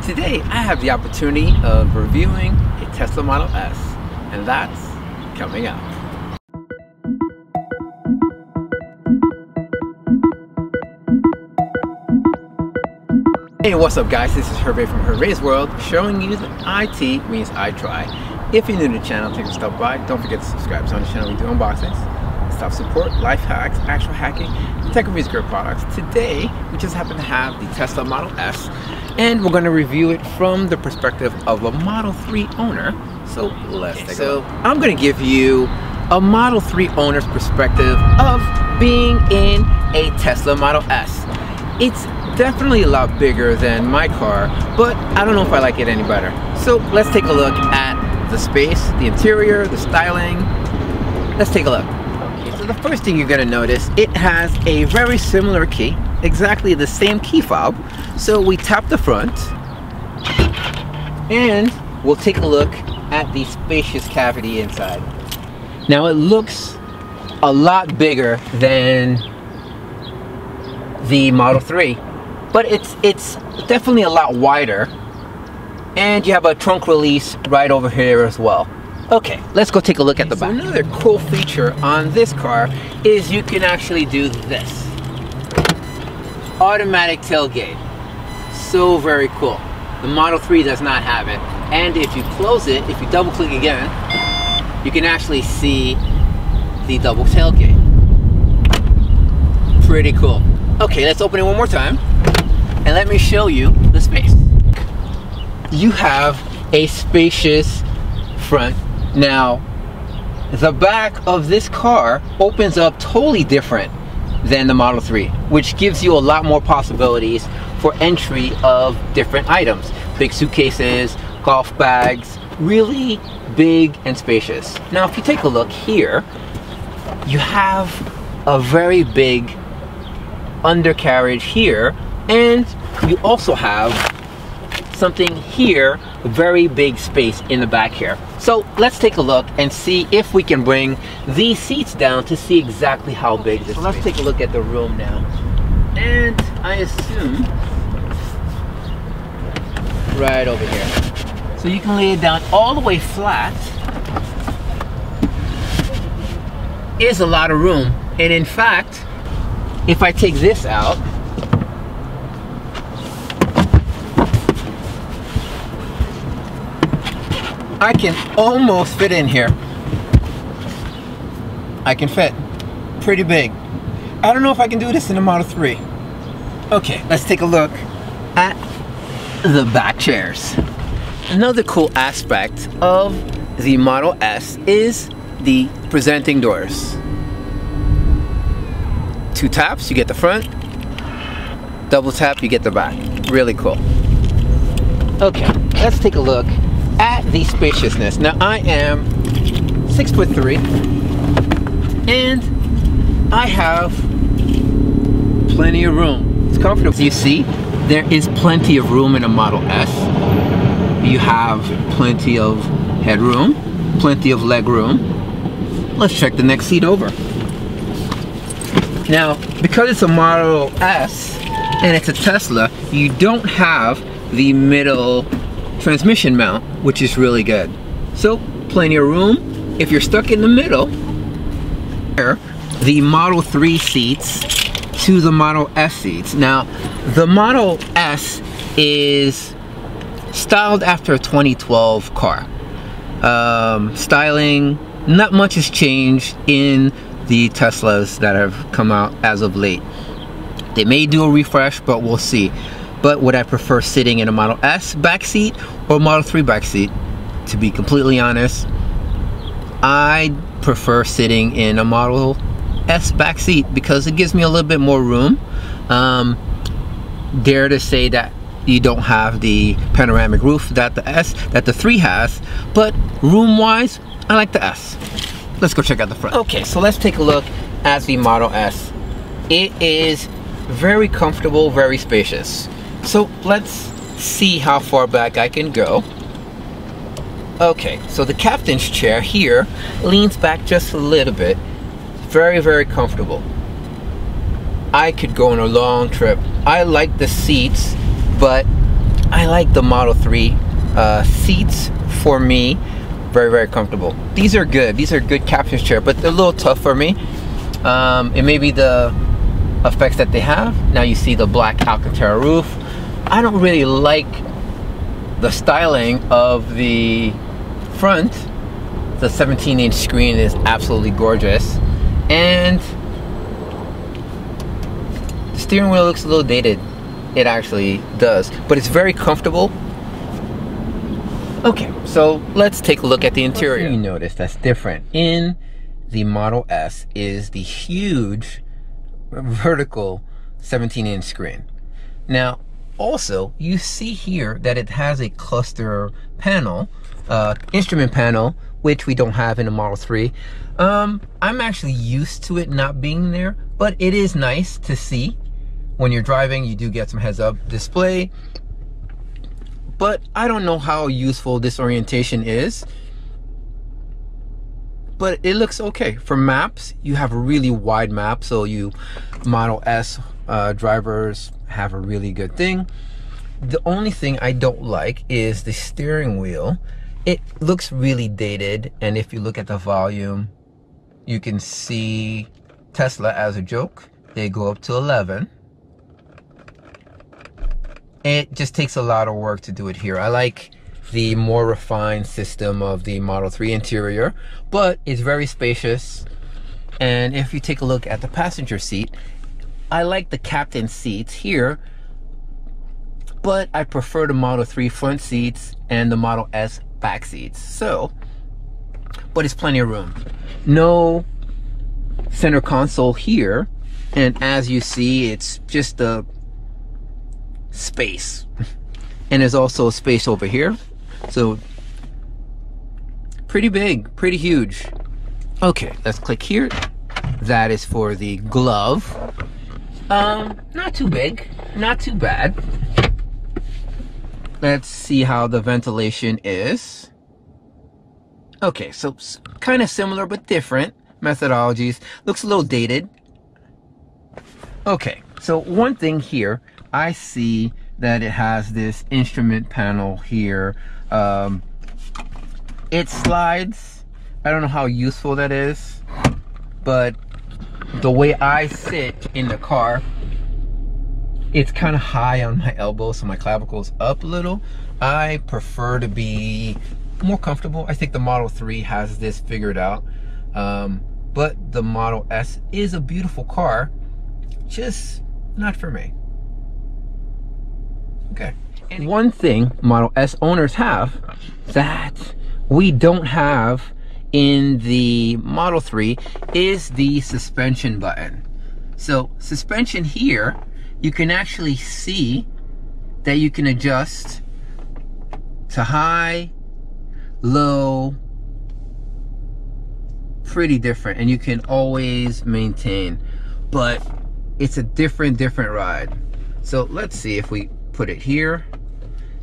So today I have the opportunity of reviewing a Tesla Model S, and that's coming up. Hey, what's up guys, this is HERVEs from HERVEs World, showing you that IT means I try. If you're new to the channel, take a stop by. Don't forget to subscribe. So on the channel we do unboxings, stuff support, life hacks, actual hacking, and tech reviews, great products. Today we just happen to have the Tesla Model S, and we're going to review it from the perspective of a Model 3 owner. So let's take a look. I'm going to give you a Model 3 owner's perspective of being in a Tesla Model S. It's definitely a lot bigger than my car, but I don't know if I like it any better. So let's take a look at the space, the interior, the styling. Let's take a look. Okay, so the first thing you're going to notice, it has a very similar key, exactly the same key fob. So we tap the front and we'll take a look at the spacious cavity inside. Now it looks a lot bigger than the Model 3, but it's definitely a lot wider, and you have a trunk release right over here as well. Okay, let's go take a look at the back. So another cool feature on this car is you can actually do this. Automatic tailgate. So very cool. The Model 3 does not have it. And if you close it, if you double click again, you can actually see the double tailgate. Pretty cool. Okay, let's open it one more time and let me show you the space. You have a spacious front. Now, the back of this car opens up totally different than the Model 3, which gives you a lot more possibilities for entry of different items. Big suitcases, golf bags, really big and spacious. Now, if you take a look here, you have a very big undercarriage here, and you also have something here, a very big space in the back here. So let's take a look and see if we can bring these seats down to see exactly how big this is. So let's take a look at the room now, and I assume right over here. So you can lay it down all the way flat. Is a lot of room, and in fact, if I take this out, I can almost fit in here. I can fit. Pretty big. I don't know if I can do this in a Model 3. Okay, let's take a look at the back chairs. Another cool aspect of the Model S is the presenting doors. 2 taps, you get the front. Double tap, you get the back. Really cool. Okay, let's take a look at the spaciousness. Now I am 6'3", and I have plenty of room. It's comfortable. As you see, there is plenty of room in a Model S. You have plenty of headroom, plenty of leg room. Let's check the next seat over. Now, because it's a Model S and it's a Tesla, you don't have the middle transmission mount, which is really good. So, plenty of room. If you're stuck in the middle, the Model 3 seats to the Model S seats. Now, the Model S is styled after a 2012 car. Styling, not much has changed in the Teslas that have come out as of late. They may do a refresh, but we'll see. But would I prefer sitting in a Model S backseat or Model 3 backseat? To be completely honest, I prefer sitting in a Model S backseat because it gives me a little bit more room. Dare to say that you don't have the panoramic roof that the 3 has, but room-wise, I like the S. Let's go check out the front. Okay, so let's take a look at the Model S. It is very comfortable, very spacious. So let's see how far back I can go. Okay, so the captain's chair here leans back just a little bit. Very, very comfortable. I could go on a long trip. I like the seats, but I like the Model 3 seats. For me, very, very comfortable. These are good. These are good captain's chair, but they're a little tough for me. It may be the effects that they have. Now you see the black Alcantara roof. I don't really like the styling of the front. The 17-inch screen is absolutely gorgeous, and the steering wheel looks a little dated. It actually does, but it's very comfortable. Okay, so let's take a look at the interior. You notice that's different in the Model S is the huge vertical 17-inch screen. Now, also, you see here that it has a cluster panel, instrument panel, which we don't have in the Model 3. I'm actually used to it not being there, but it is nice to see. When you're driving, you do get some heads-up display. But I don't know how useful this orientation is. But it looks okay. For maps, you have a really wide map, so you Model S drivers have a really good thing. The only thing I don't like is the steering wheel. It looks really dated, and if you look at the volume, you can see Tesla as a joke. They go up to 11. It just takes a lot of work to do it here. I like the more refined system of the Model 3 interior, but it's very spacious. And if you take a look at the passenger seat, I like the captain seats here, but I prefer the Model 3 front seats and the Model S back seats. So, but it's plenty of room. No center console here, and as you see, it's just a space. And there's also space over here, so pretty big, pretty huge. Okay, let's click here. That is for the glove. Not too big, not too bad. Let's see how the ventilation is. Okay, so kind of similar but different methodologies. Looks a little dated. Okay, so one thing here, I see that it has this instrument panel here. It slides. I don't know how useful that is, but the way I sit in the car, it's kind of high on my elbow, so my clavicle's up a little. I prefer to be more comfortable. I think the Model 3 has this figured out, but the Model S is a beautiful car, just not for me. Okay. And one thing Model S owners have that we don't have in the Model 3 is the suspension button. So suspension here, you can actually see that you can adjust to high, low, pretty different, and you can always maintain, but it's a different ride. So let's see if we put it here.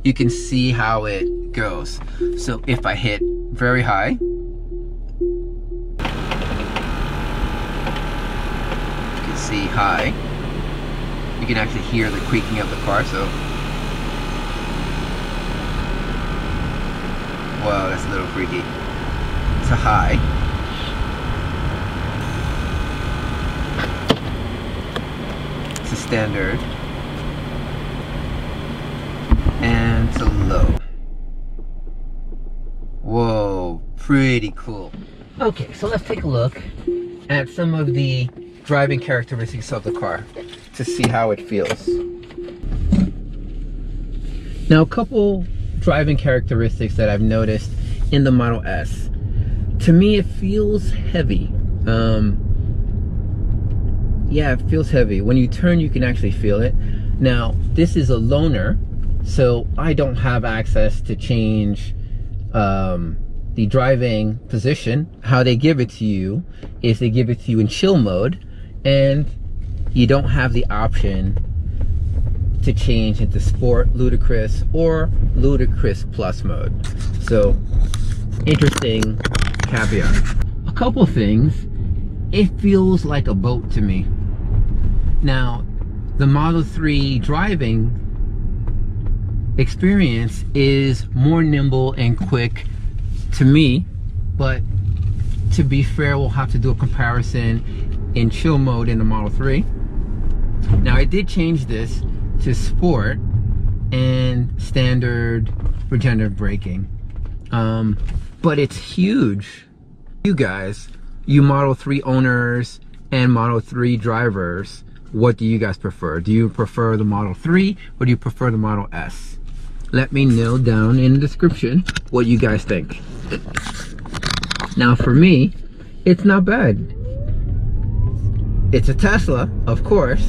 You can see how it goes. So if I hit very high, you can see high. You can actually hear the creaking of the car, so. Wow, that's a little freaky. To high. To standard. And to low. Whoa, pretty cool. Okay, so let's take a look at some of the driving characteristics of the car to see how it feels. Now, a couple driving characteristics that I've noticed in the Model S. To me, it feels heavy. Yeah, it feels heavy. When you turn, you can actually feel it. Now, this is a loaner, so I don't have access to change the driving position. How they give it to you is they give it to you in chill mode, and you don't have the option to change into sport, ludicrous, or ludicrous plus mode. So, interesting caveat. A couple things, it feels like a boat to me. Now, the Model 3 driving experience is more nimble and quick to me, but to be fair, we'll have to do a comparison in chill mode in the Model 3. Now I did change this to sport and standard regenerative braking, but it's huge. You guys, you Model 3 owners and Model 3 drivers, what do you guys prefer? Do you prefer the Model 3 or do you prefer the Model S? Let me know down in the description what you guys think. Now for me, it's not bad. It's a Tesla, of course,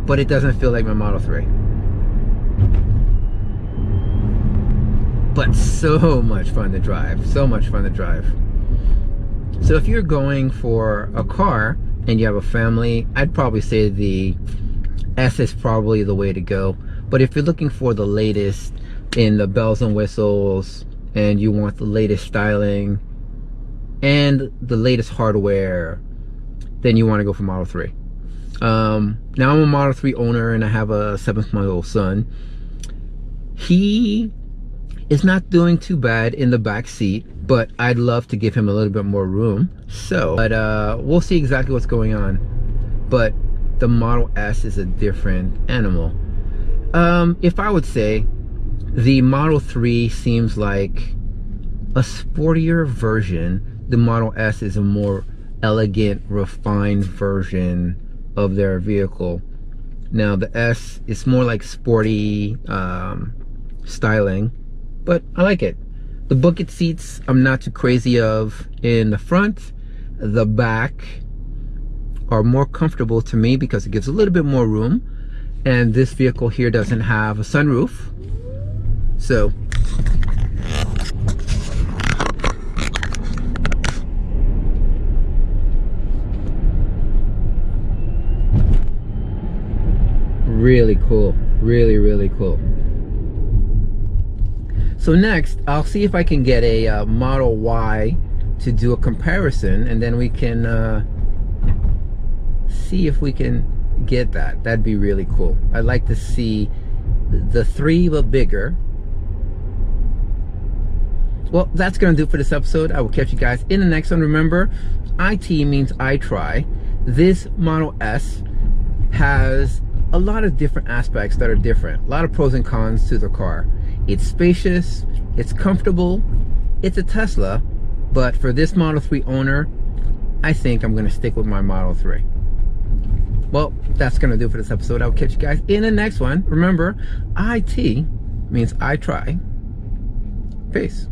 but it doesn't feel like my Model 3. But so much fun to drive, so much fun to drive. So if you're going for a car and you have a family, I'd probably say the S is probably the way to go. But if you're looking for the latest in the bells and whistles and you want the latest styling and the latest hardware, then you want to go for Model 3. Now I'm a Model 3 owner and I have a 7-month-old son. He is not doing too bad in the back seat, but I'd love to give him a little bit more room. So, but we'll see exactly what's going on. But the Model S is a different animal. If I would say, the Model 3 seems like a sportier version. The Model S is a more elegant, refined version of their vehicle. Now the S is more like sporty styling, but I like it. The bucket seats I'm not too crazy of in the front. The back are more comfortable to me because it gives a little bit more room, and this vehicle here doesn't have a sunroof. So really cool, really cool. So next, I'll see if I can get a Model Y to do a comparison, and then we can see if we can get that. That'd be really cool. I'd like to see the 3 but bigger. Well, that's gonna do it for this episode. I will catch you guys in the next one. Remember, IT means I try. This Model S has a lot of different aspects that are different. A lot of pros and cons to the car. It's spacious, it's comfortable, it's a Tesla, but for this Model 3 owner, I think I'm gonna stick with my Model 3. Well, that's gonna do it for this episode. I'll catch you guys in the next one. Remember, IT means I try. Peace.